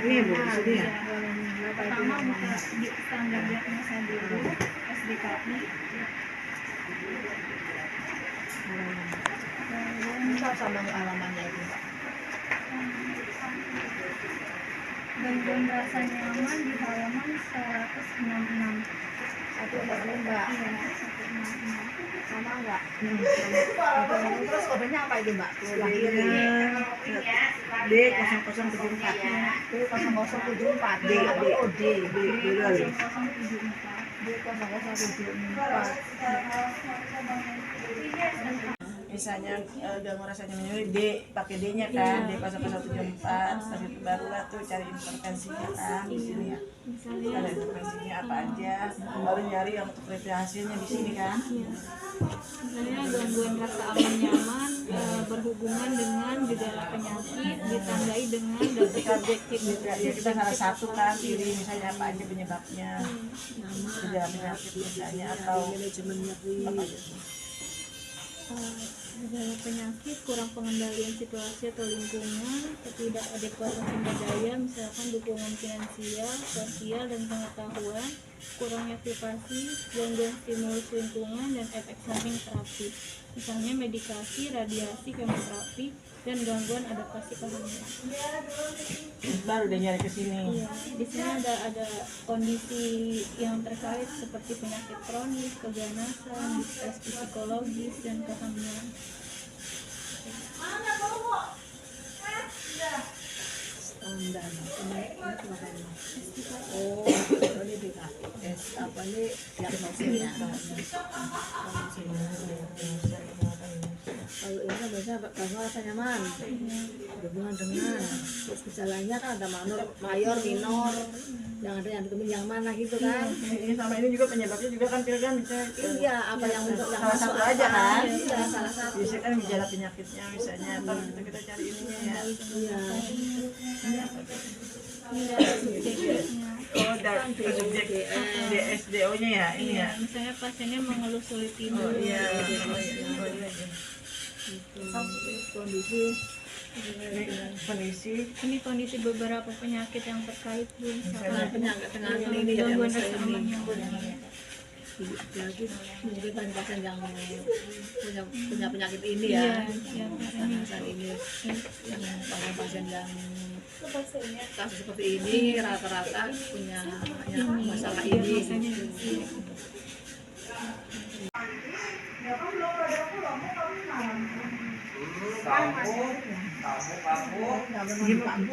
Ini Bu, di sini ya. Pertama buka di standar diagnosa dulu, SDKI. Sama alamannya itu. Gangguan rasa nyaman di halaman 166. 166 Mbak. Iya, 166. Sama enggak? Terus kodenya apa itu Mbak? D0074. D0074. D. Misalnya gangguan rasanya menyusui D, pakai D-nya kan, D0074. Tapi barulah tuh cari intervensinya kan di sini ya. Ada intervensinya apa aja, baru nyari yang untuk hasilnya di sini kan. Misalnya gangguan rasa aman nyaman berhubungan dengan gejala penyakit ditandai dengan data subjektif. Ya kita salah satu kan pilih misalnya apa aja penyebabnya, gejala penyakit misalnya atau apa gitu. Gejala penyakit, kurang pengendalian situasi atau lingkungan, ketidakadekuatan sumber daya, misalkan dukungan finansial, sosial, dan pengetahuan, kurangnya privasi, gangguan stimulus lingkungan, dan efek samping terapi, misalnya medikasi, radiasi, kemoterapi, dan gangguan adaptasi kehamilan. Baru udah nyari ke sini. Iya, di sini ada kondisi yang terkait seperti penyakit kronis, keganasan, distress psikologis, dan kehamilan. Standar. Oh, ini BKS apa nih diagnosisnya? Kalau ini kan biasanya gangguan rasa nyaman, hubungan dengan terus gejalanya kan ada mayor, minor, yang ada yang mana gitu kan? Ini sama ini juga penyebabnya juga kan kan misalnya. Iya, apa yang untuk yang salah satu aja kan? Iya, salah satu. Biasanya kan gejala penyakitnya misalnya, apa kita cari ininya ya. Iya. Oh, dari subjek DSDO-nya ya, ini ya. Misalnya pasiennya mengeluh sulit tidur. Oh iya. Kondisi Ini kondisi beberapa penyakit yang terkait, Bu. misalnya penyakit ini gangguan rasa aman nyaman. lagi mungkin kan pasien yang punya penyakit ini ya, yang ini yang pasien yang kasus seperti ini rata-rata punya masalah ini.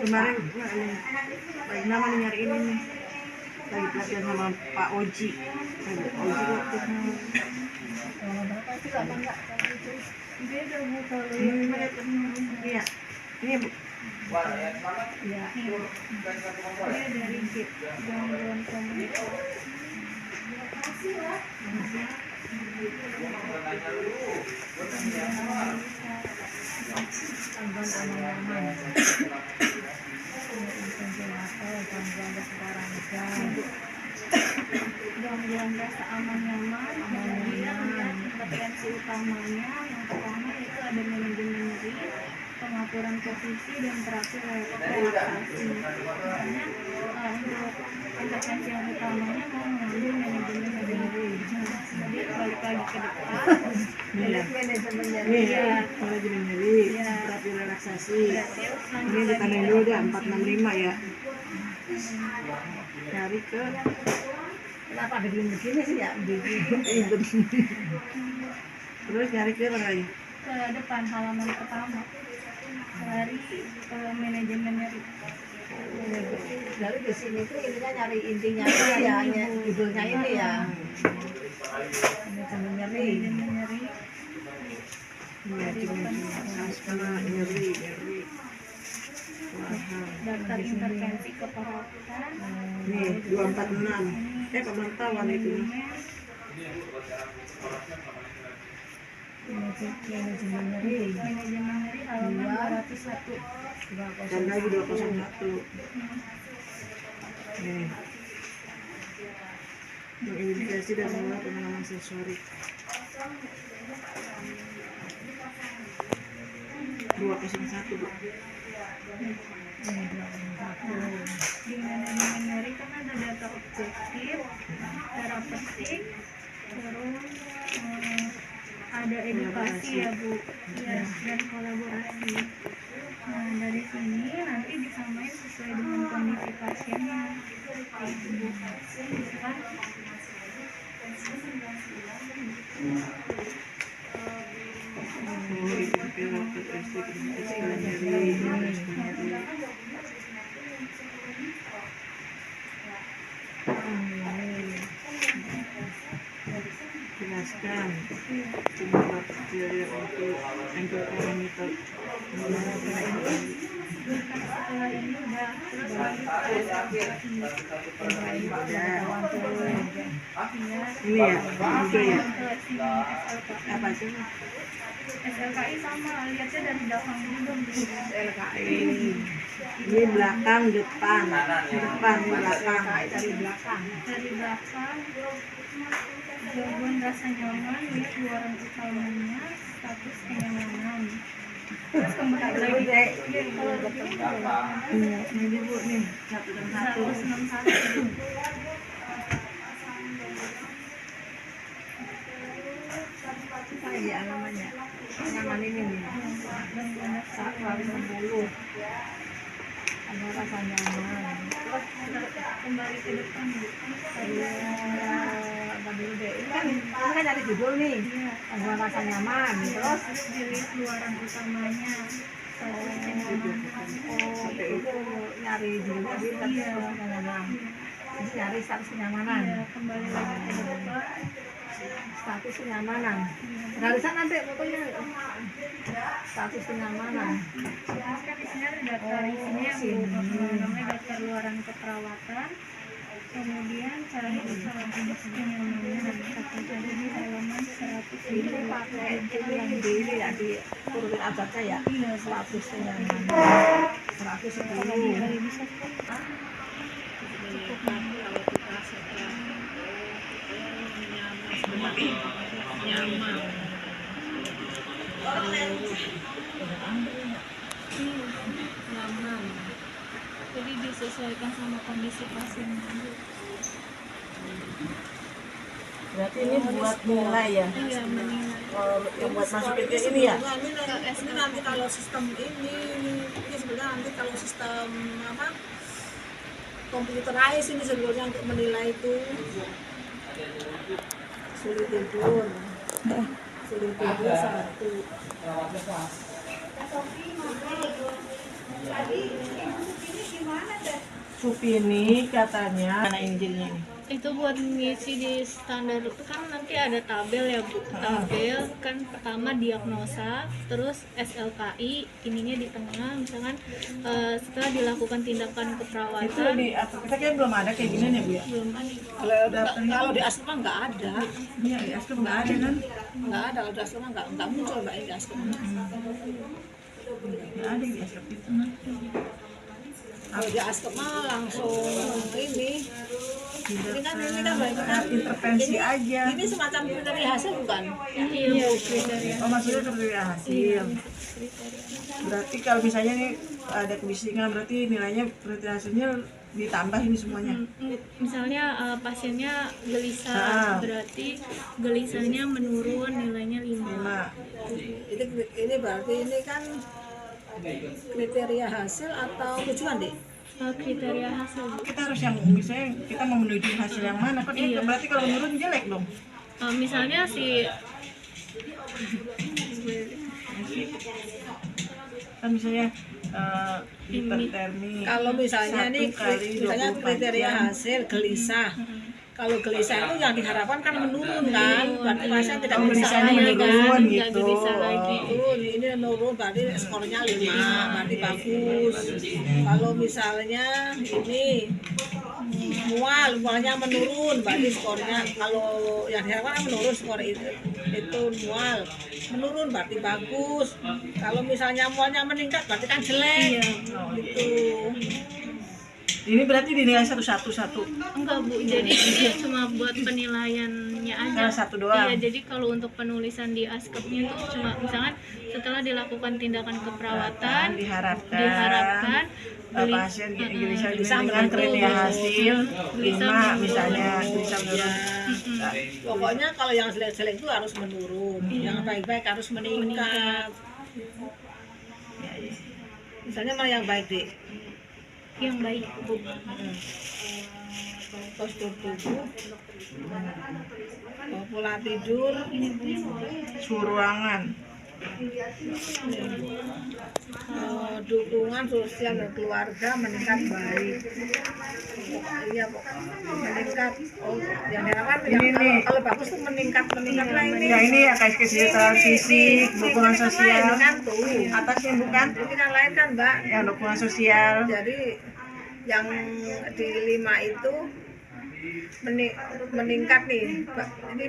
Kemarin lagi nama nyari ini nih, lagi pelatihan sama Pak Oji. Iya, ini Bu. Iya. Dia dari gangguan komunikasi. Gangguan rasa aman nyaman, kemudian intervensi utamanya yang pertama itu ada manajemen nyeri, pengaturan posisi, dan terapi relaksasi. Misalnya untuk intervensi yang utamanya mau mengambil manajemen nyeri. Jadi balik lagi ke depan. Manajemen Iya, manajemen nyeri, terapi relaksasi. Ini ditandai dulu deh 465 ya. Cari ke kenapa ada begini sih ya? terus nyari ke mana lagi? Ke depan halaman pertama. Cari manajemen nyeri. Dari di sini tuh intinya nyari intinya ya, judulnya ini ya. Manajemen nyeri. Nyeri. Daftar intervensi keperawatan. Nih 246. Pemantauan itu. Manajemen nyeri. Manajemen nyeri halaman 201. Dan lagi 201. Nih. Mengidentifikasi dan mengolah pengalaman sensorik. 201 Bu. Terus ada edukasi ya Bu, ya, dan kolaborasi. Nah dari sini nanti disamain sesuai dengan kondisi pasiennya. Gitu Bu. Misalkan Oh, itu pakai waktu SD kecil nyeri. Jelaskan penyebab kecilnya untuk ankle parameter. setelah ini udah Ini ya, juga ya. SLKI. Apa sih? SLKI sama, lihatnya dari belakang dulu dong. LKI. Ini belakang, depan, belakang. dari belakang. Dari belakang, gangguan rasa nyaman, lihat luaran utamanya, status kenyamanan. Terus kembali lagi kalau begini Ini Bu nih, 161. 161. Apa ya namanya? Nyaman ini nih. Gangguan rasa 160. Ada rasa nyaman. terus kembali ke depan Bu. Apa dulu deh? Ini kan dari judul nih. Ada rasa nyaman. Terus Dilihat luaran utamanya, status kenyamanan. sampai itu nyari judulnya di status kenyamanan. Jadi nyari status kenyamanan. Ya, kembali lagi ke depan. Status kenyamanan. Garisan nanti pokoknya status kenyamanan. Terus kan isinya ada data isinya yang sini. namanya daftar luaran keperawatan, kemudian cara hidup saat hidup kenyamanan, ada di halaman 100 Ini pakai ini yang di ini ya di turunin abjadnya ya. Iya, Status kenyamanan. 110. bisa Nyaman. Nyaman. jadi disesuaikan sama kondisi pasien dulu. Berarti ini buat nilai ya. Iya, menilai. Yang buat masukin ke ini ya. Ini nanti kalau sistem ini sebenarnya nanti kalau sistem apa computerized ini sebenarnya untuk menilai itu sulit tidur satu. Supini katanya mana Injilnya ini? Itu buat ngisi di standar kan nanti ada tabel ya Bu. Tabel kan pertama diagnosa, terus SLKI ininya di tengah, misalkan setelah dilakukan tindakan Itu keperawatan di apa? Kita kayak belum ada kayak gini nih Bu ya. belum ada. Kalau di asrama nggak ada, Iya, di asrama nggak ada kan? nggak ada. Kalau di asrama nggak muncul mbak di asrama. Nggak ada di asrama itu. Kalau di asrama langsung ini kan banyak kan Intervensi aja. ini semacam kriteria hasil bukan? Iya, kriteria. Oh maksudnya kriteria hasil. Berarti kalau misalnya nih ada kebisingan berarti nilainya kriteria hasilnya ditambah ini semuanya. Misalnya pasiennya gelisah, berarti gelisahnya menurun nilainya 5. 5. Ini berarti ini kan kriteria hasil atau tujuan deh? Kriteria hasil Bu. Kita harus yang misalnya kita mau menuju hasil yang mana kan ini berarti kalau menurun jelek dong. Misalnya si Kan misalnya hipertermi. Kalau misalnya 1 nih kali misalnya 24 kriteria jam. hasil gelisah. Kalau gelisah itu yang diharapkan kan menurun kan, berarti pasien tidak Oh, gelisah gelisahnya lagi kan. menurun nggak gitu. gelisah lagi. Ini menurun berarti skornya 5, berarti bagus. Kalau misalnya ini mualnya menurun, berarti skornya kalau yang diharapkan kan menurun skor itu mual menurun berarti bagus. Kalau misalnya mualnya meningkat berarti kan jelek. Gitu. Ini berarti dinilai satu-satu. enggak Bu, jadi ini cuma buat penilaiannya aja. Nah, satu doang. Iya, jadi kalau untuk penulisan di askepnya itu cuma misalkan setelah dilakukan tindakan keperawatan diharapkan diharapkan pasien gelisah dengan kriteria hasil 5 misalnya bisa menurun. Nah, Pokoknya kalau yang jelek-jelek itu harus menurun, yang baik-baik harus meningkat. ya, ya. Misalnya mana yang baik deh? Yang baik Bu. Postur tubuh, pola tidur, Suhu ruangan, dukungan sosial dan keluarga meningkat baik. Iya meningkat. Oh, yang diharapkan Ini nih. kalau bagus tuh meningkat lah ini. ya ini ya kayak kesehatan fisik, dukungan Ini kan lain sosial. kan tuh. Atasnya bukan? Ini kan lain kan Mbak. Yang dukungan sosial. Jadi yang di 5 itu meningkat nih. Ini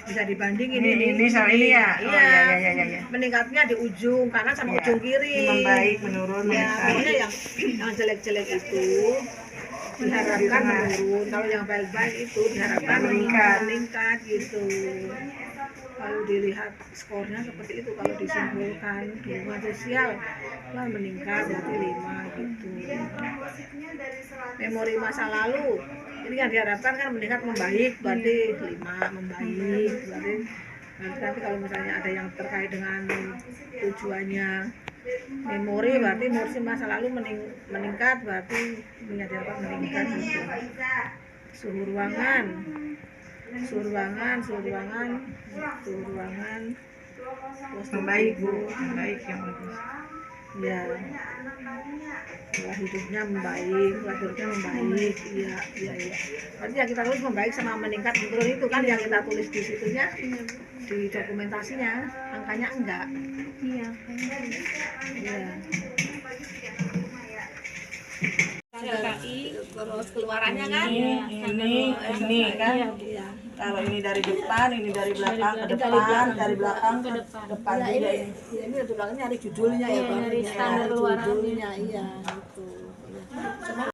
bisa dibandingin Ini sama ini ya? Oh, Iya. ya. Meningkatnya di ujung kanan sama Ya. ujung kiri. Membaik, menurun, Ya, meningkat. pokoknya yang jelek-jelek itu diharapkan menurun. Kalau yang baik-baik itu diharapkan meningkat gitu. Kalau dilihat skornya seperti itu, kalau disimpulkan dukungan sosial lah meningkat berarti 5 gitu. Memori masa lalu ini yang diharapkan kan meningkat membaik berarti 5 membaik berarti nanti kalau misalnya ada yang terkait dengan tujuannya memori berarti memori masa lalu meningkat berarti diharapkan meningkat gitu. Suhu ruangan Membaik Bu, membaik yang bagus. ya pola hidupnya membaik, iya. Berarti yang kita tulis membaik sama meningkat menurun itu kan yang kita tulis di situnya di dokumentasinya angkanya enggak. Iya. Iya. CLKI Terus keluarannya kan? Ini kan. Iya. Kalau ini dari depan, ini dari belakang ke depan, dari belakang ke depan Ya, juga ini ini. ini belakangnya ada judulnya ya, Bang. dari standar Ada keluarannya. judulnya iya gitu. Iya.